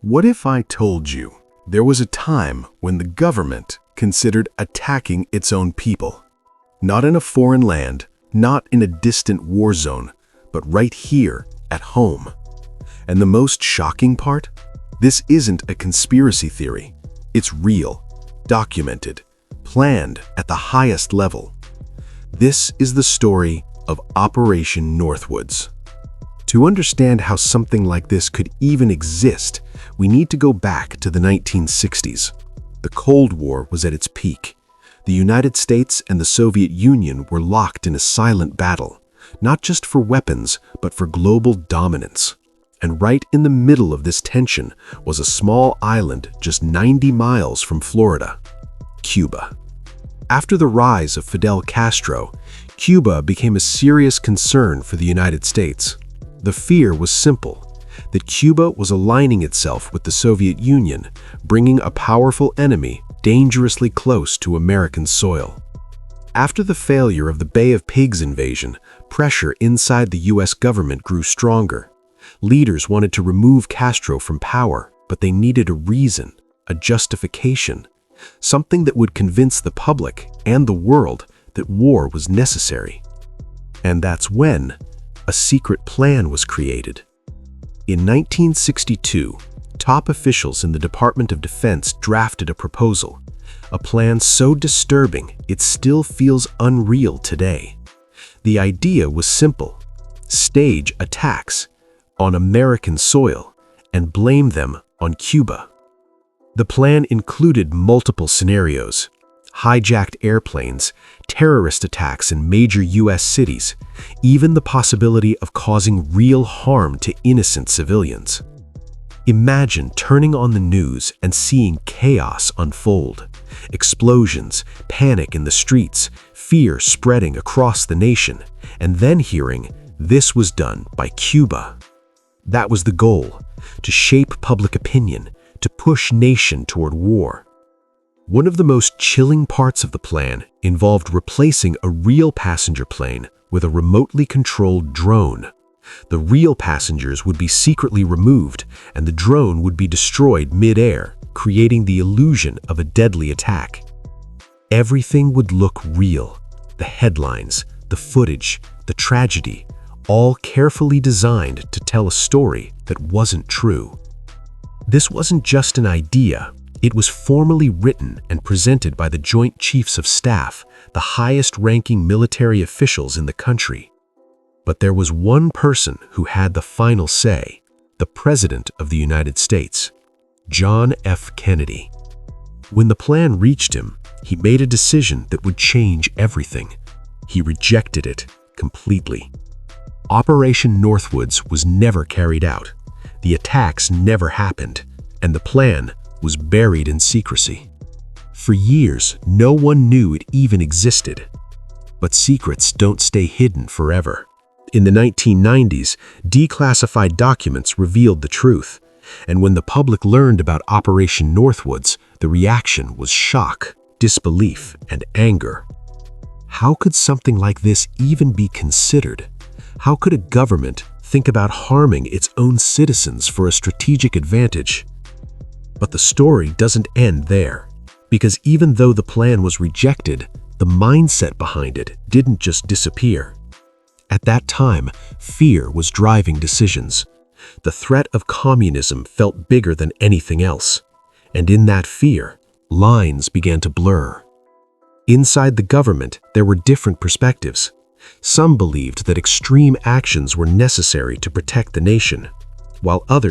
What if I told you there was a time when the government considered attacking its own people? Not in a foreign land, not in a distant war zone, but right here at home. And the most shocking part? This isn't a conspiracy theory. It's real, documented, planned at the highest level. This is the story of Operation Northwoods. To understand how something like this could even exist, we need to go back to the 1960s. The Cold War was at its peak. The United States and the Soviet Union were locked in a silent battle, not just for weapons, but for global dominance. And right in the middle of this tension was a small island just 90 miles from Florida, Cuba. After the rise of Fidel Castro, Cuba became a serious concern for the United States. The fear was simple, that Cuba was aligning itself with the Soviet Union, bringing a powerful enemy dangerously close to American soil. After the failure of the Bay of Pigs invasion, pressure inside the US government grew stronger. Leaders wanted to remove Castro from power, but they needed a reason, a justification, something that would convince the public and the world that war was necessary. And that's when a secret plan was created. In 1962, top officials in the Department of Defense drafted a proposal, a plan so disturbing it still feels unreal today. The idea was simple: stage attacks on American soil and blame them on Cuba. The plan included multiple scenarios: hijacked airplanes, terrorist attacks in major US cities, even the possibility of causing real harm to innocent civilians. Imagine turning on the news and seeing chaos unfold. Explosions, panic in the streets, fear spreading across the nation, and then hearing this was done by Cuba. That was the goal: to shape public opinion, to push nation toward war. One of the most chilling parts of the plan involved replacing a real passenger plane with a remotely controlled drone. The real passengers would be secretly removed, and the drone would be destroyed mid-air, creating the illusion of a deadly attack. Everything would look real: the headlines, the footage, the tragedy, all carefully designed to tell a story that wasn't true. This wasn't just an idea. It was formally written and presented by the Joint Chiefs of Staff, the highest-ranking military officials in the country. But there was one person who had the final say: the President of the United States, John F. Kennedy. When the plan reached him, he made a decision that would change everything. He rejected it completely. Operation Northwoods was never carried out. The attacks never happened, and the plan was buried in secrecy. For years, no one knew it even existed. But secrets don't stay hidden forever. In the 1990s, declassified documents revealed the truth, and when the public learned about Operation Northwoods, the reaction was shock, disbelief, and anger. How could something like this even be considered? How could a government think about harming its own citizens for a strategic advantage? But the story doesn't end there, because even though the plan was rejected, the mindset behind it didn't just disappear. At that time, fear was driving decisions. The threat of communism felt bigger than anything else, and in that fear, lines began to blur. Inside the government, there were different perspectives. Some believed that extreme actions were necessary to protect the nation, while others